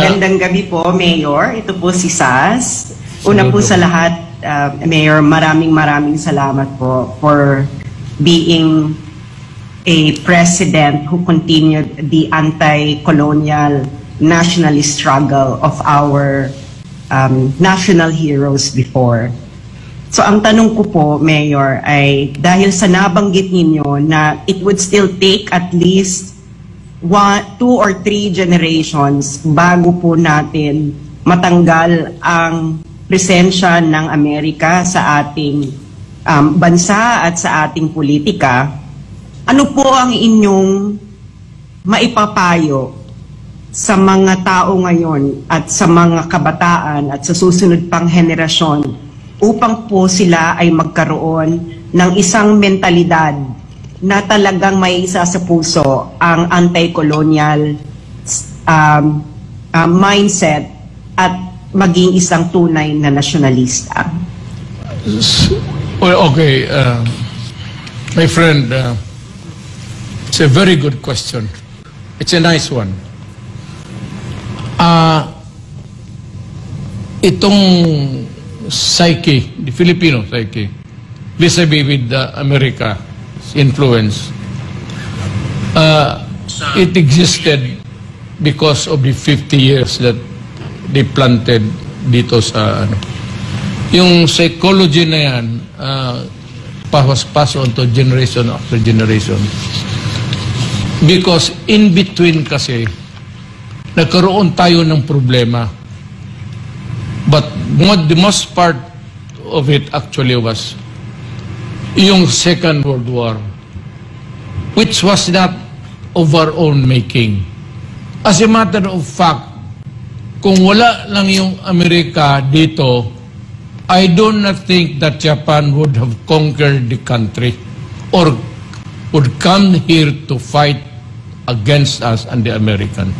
Magandang gabi po, Mayor. Ito po si Sas. Una po sa lahat, Mayor, maraming salamat po for being a president who continued the anti-colonial nationalist struggle of our national heroes before. So ang tanong ko po, Mayor, ay dahil sa nabanggit ninyo na it would still take at least 2 or 3 generations bago po natin matanggal ang presensya ng Amerika sa ating bansa at sa ating politika, ano po ang inyong maipapayo sa mga tao ngayon at sa mga kabataan at sa susunod pang henerasyon upang po sila ay magkaroon ng isang mentalidad na talagang may isa sa puso ang anti-colonial mindset at maging isang tunay na nasyonalista? Well, okay. My friend, it's a very good question. It's a nice one. Itong psyche, the Filipino psyche, vis-a-vis with America, influence, it existed because of the 50 years that they planted dito sa yung psychology na yan, pass on to generation after generation, because in between kasi nagkaroon tayo ng problema, but the most part of it actually was yung Second World War, which was not of our own making. As a matter of fact, kung wala lang yung Amerika dito, I do not think that Japan would have conquered the country or would come here to fight against us and the American.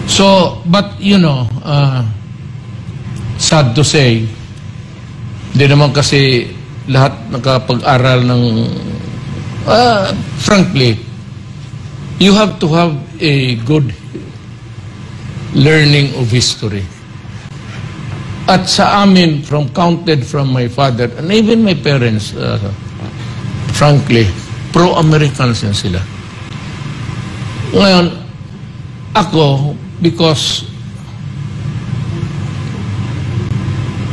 So, but you know, sad to say, di naman kasi lahat nakapag-aral ng frankly, you have to have a good learning of history. At sa amin, counted from my father and even my parents, frankly, pro-Americans yan sila. Ngayon, ako, because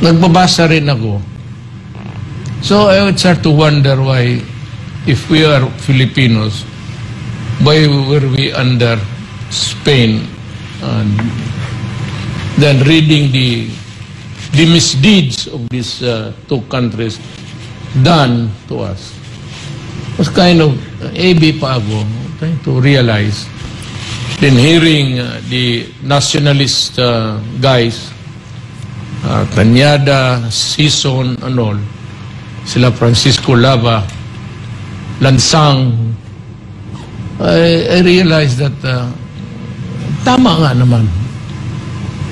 nagbabasa rin ako, so I would start to wonder why, if we are Filipinos, why were we under Spain, and then reading the misdeeds of these two countries done to us. It was kind of AB pa ako, trying to realize. Then hearing the nationalist guys, Cañada, Sison, and all, sila Francisco Lava, Lansang, I realized that tama nga naman.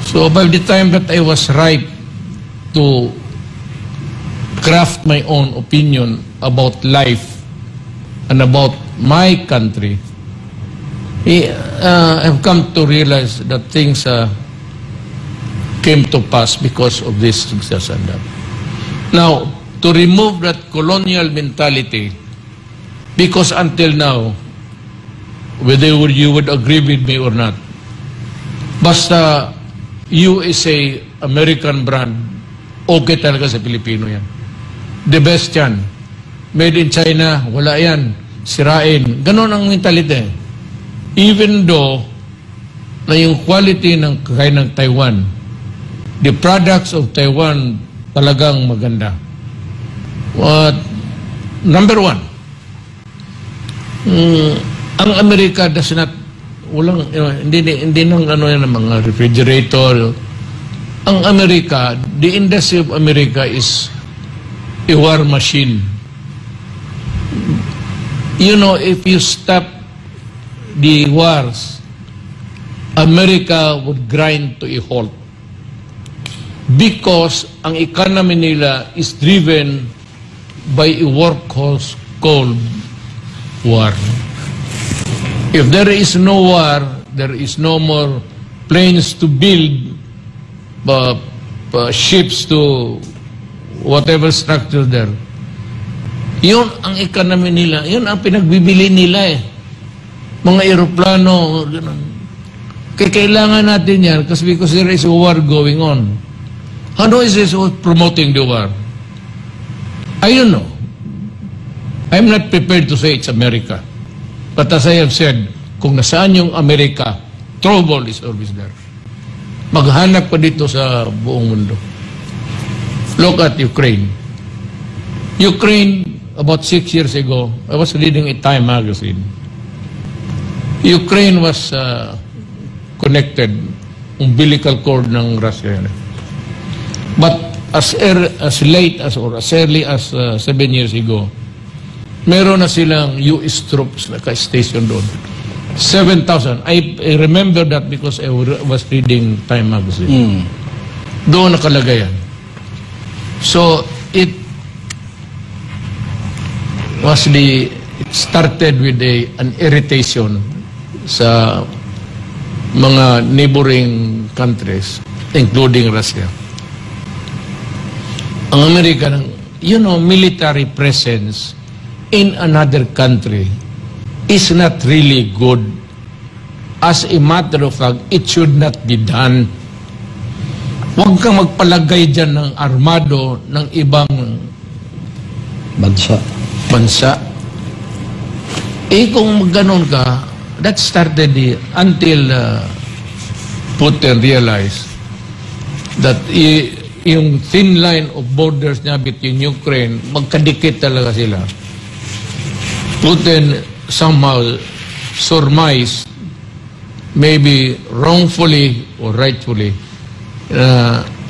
So by the time that I was ripe to craft my own opinion about life and about my country, I've come to realize that things came to pass because of this success and that. Now, to remove that colonial mentality, because until now, whether you would agree with me or not, basta USA, American brand, okay talaga sa Pilipino yan. The best yan. Made in China, wala yan. Sirain. Ganon ang mentality. Even though na yung quality ng kakain ng Taiwan, the products of Taiwan talagang maganda. Number one, ang Amerika does not, walang, hindi nang ano yan ng mga refrigerator. Ang Amerika, the industry of America is a war machine. You know, if you stop the wars, America would grind to a halt. Because ang economy nila is driven by a workhorse called war. If there is no war, there is no more planes to build, ships to whatever structure there. Yun ang economy nila. Yun ang pinagbibili nila eh. Mga aeroplano, gano'n. Kaya kailangan natin yan because there is a war going on. How is this promoting the war? I don't know. I'm not prepared to say it's America. But as I have said, kung nasaan yung Amerika, trouble is always there. Maghanap pa dito sa buong mundo. Look at Ukraine. Ukraine, about 6 years ago, I was reading a Time magazine. Ukraine was connected, umbilical cord ng Russia. But as late as or as early as 7 years ago, meron na silang US troops na ka-station doon. 7,000. I remember that because I was reading Time magazine. Doon nakalagay yan. So, it started with an irritation sa mga neighboring countries, including Russia. Ang Amerika, military presence in another country is not really good. As a matter of fact, it should not be done. Huwag kang magpalagay dyan ng armado ng ibang bansa. Kung gano'n ka, that started until Putin realized that yung thin line of borders niya between Ukraine, magkadikit talaga sila. Putin somehow surmised, maybe wrongfully or rightfully,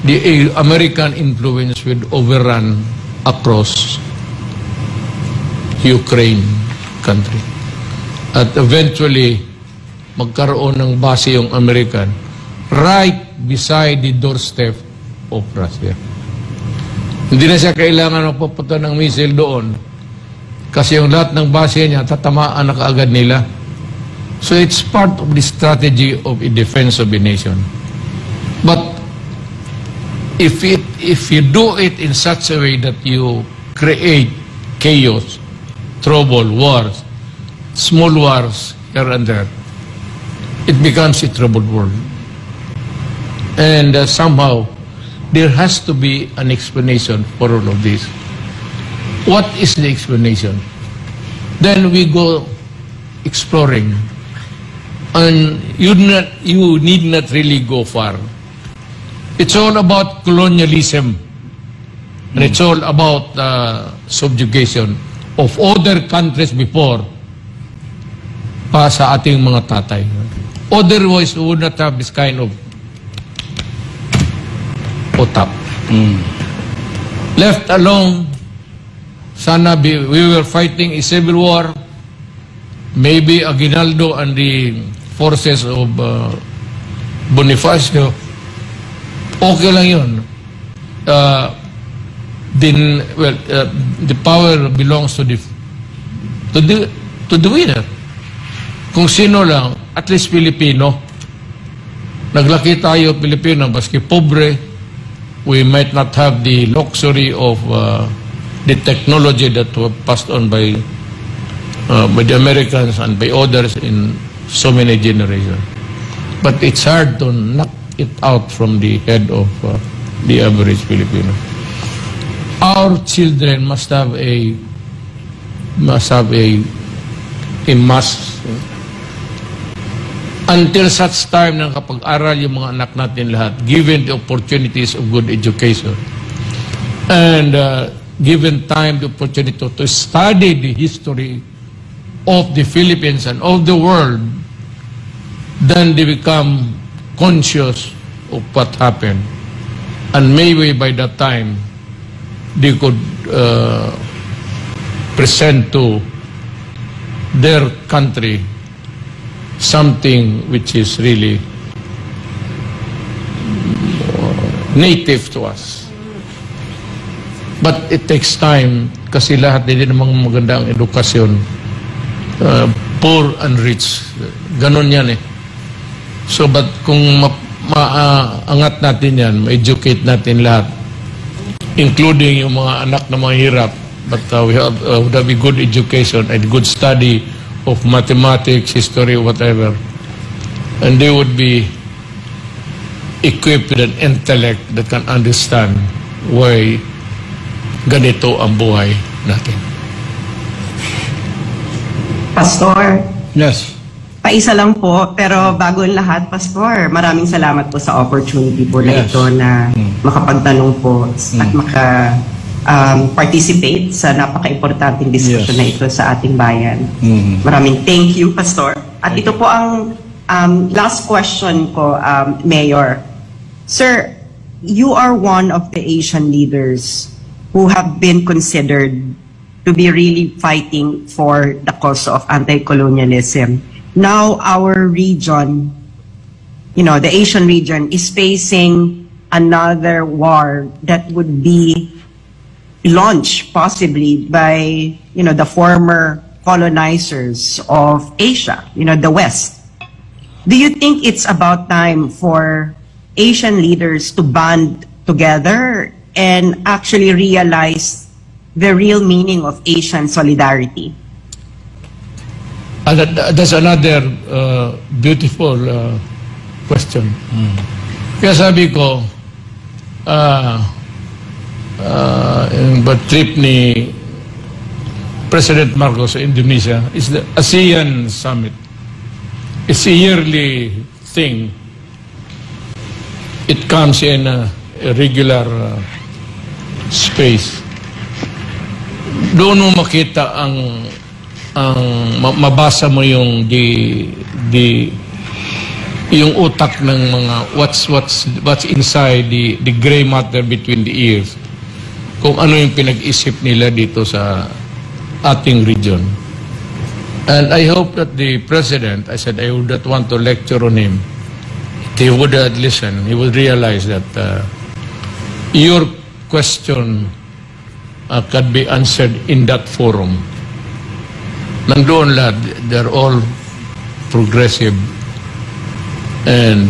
the American influence would overrun across Ukraine country. At eventually, magkaroon ng base yung American right beside the doorstep of Russia. Hindi na siya kailangan magpapunta ng missile doon kasi yung lahat ng base niya tatamaan na kaagad nila. So it's part of the strategy of a defense of a nation. But if you do it in such a way that you create chaos, trouble, wars, small wars here and there, it becomes a troubled world. And somehow, there has to be an explanation for all of this. What is the explanation? Then we go exploring. And you need not really go far. It's all about colonialism. And it's all about subjugation of other countries before pa sa ating mga tatay. Otherwise, we would not have this kind of utap. Left alone, sana we were fighting a civil war, maybe Aguinaldo and the forces of Bonifacio, okay lang yun. The power belongs to the winner. Kung sino lang, at least Filipino. Naglaki tayo Pilipino, baski pobre, we might not have the luxury of the technology that was passed on by the Americans and by others in so many generations. But it's hard to knock it out from the head of the average Filipino. Our children must have a must until such time na kapag-aral yung mga anak natin lahat, given the opportunities of good education, and given time, the opportunity to study the history of the Philippines and of the world, then they become conscious of what happened. And maybe by that time, they could present to their country something which is really native to us. But it takes time kasi lahat hindi namang maganda ang edukasyon. Poor and rich. Ganon yan eh. So, but kung maangat natin yan, ma-educate natin lahat, including yung mga anak na mahirap, but we would have a good education and good study of mathematics, history, whatever, and they would be equipped with an intellect that can understand why ganito ang buhay natin. Pastor, Yes. paisa lang po, pero bago ang lahat, Pastor, maraming salamat po sa opportunity po na Yes. ito na makapagtanong po at participate sa napaka-importanting discussion Yes. na ito sa ating bayan. Mhm. Maraming thank you, Pastor. At ito po ang last question ko, Mayor. Sir, you are one of the Asian leaders who have been considered to be really fighting for the cause of anti-colonialism. Now our region, the Asian region, is facing another war that would be launched possibly by, the former colonizers of Asia, the West. Do you think it's about time for Asian leaders to band together and actually realize the real meaning of Asian solidarity? That's another beautiful question. Kaya sabi ko, yung trip ni President Marcos sa Indonesia is the ASEAN Summit. It's a yearly thing. It comes in a regular space. Doon mo makita ang mabasa mo yung yung utak ng mga what's inside the gray matter between the ears, kung ano yung pinag-isip nila dito sa ating region. And I hope that the President, I said I would not want to lecture on him, he would listen, he would realize that your question can be answered in that forum. Nandoon lahat, they're all progressive and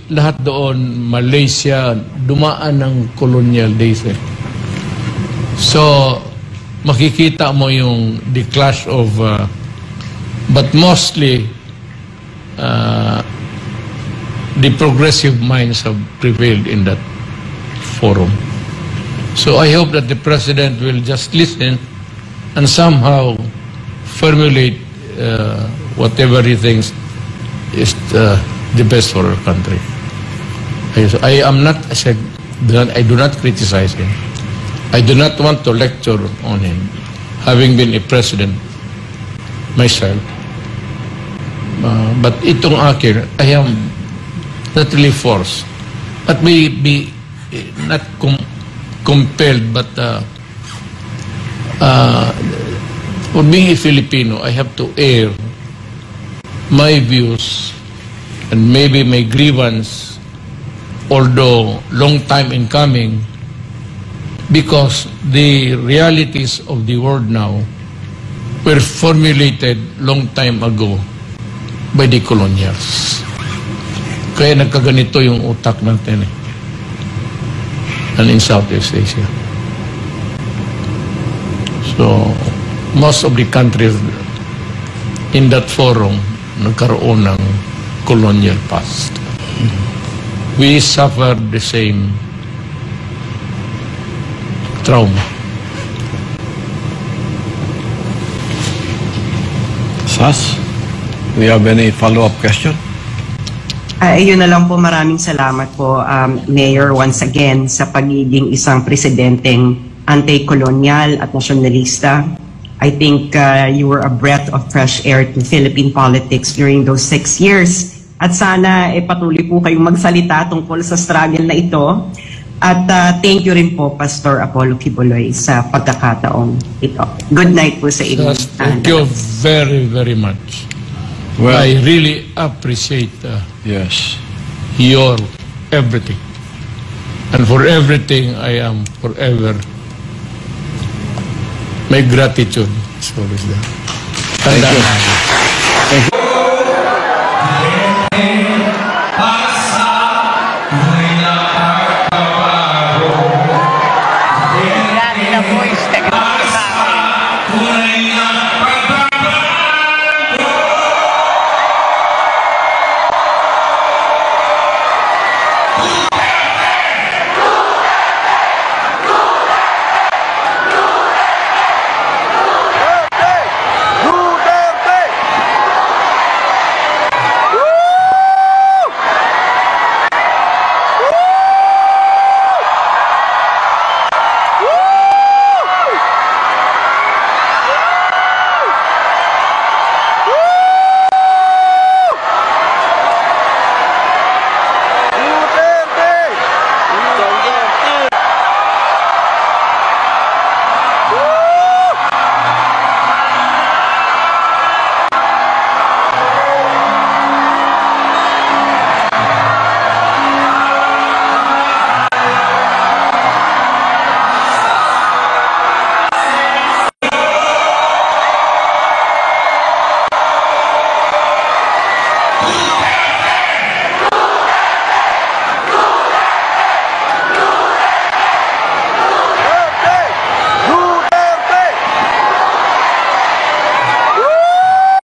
lahat doon, Malaysia, dumaan ng colonial days. So, makikita mo yung the clash of, but mostly, the progressive minds have prevailed in that forum. So I hope that the President will just listen and somehow formulate whatever he thinks is the best for our country. I am not, I do not criticize him. I do not want to lecture on him, having been a president myself. But itong akin, I am not really forced. At may be not compelled, but for being a Filipino, I have to air my views and maybe my grievance, although long time in coming, because the realities of the world now were formulated long time ago by the colonials. Kaya nagkaganito yung utak natin and in Southeast Asia. So, most of the countries in that forum nagkaroon ng colonial past. We suffered the same trauma. Sas, do you have any follow-up question? Ayun na lang po, maraming salamat po, Mayor, once again, sa pagiging isang presidenteng anti-colonial at nationalista. I think you were a breath of fresh air to Philippine politics during those 6 years. At sana patuloy po kayong magsalita tungkol sa struggle na ito. At thank you rin po, Pastor Apollo Kibuloy, sa pagkakataong ito. Good night po sa inyo. Yes, thank you very, very much. Well, I really appreciate yes. your everything. And for everything, I am forever, my gratitude is always there. Thank you. Tandaan. Thank you.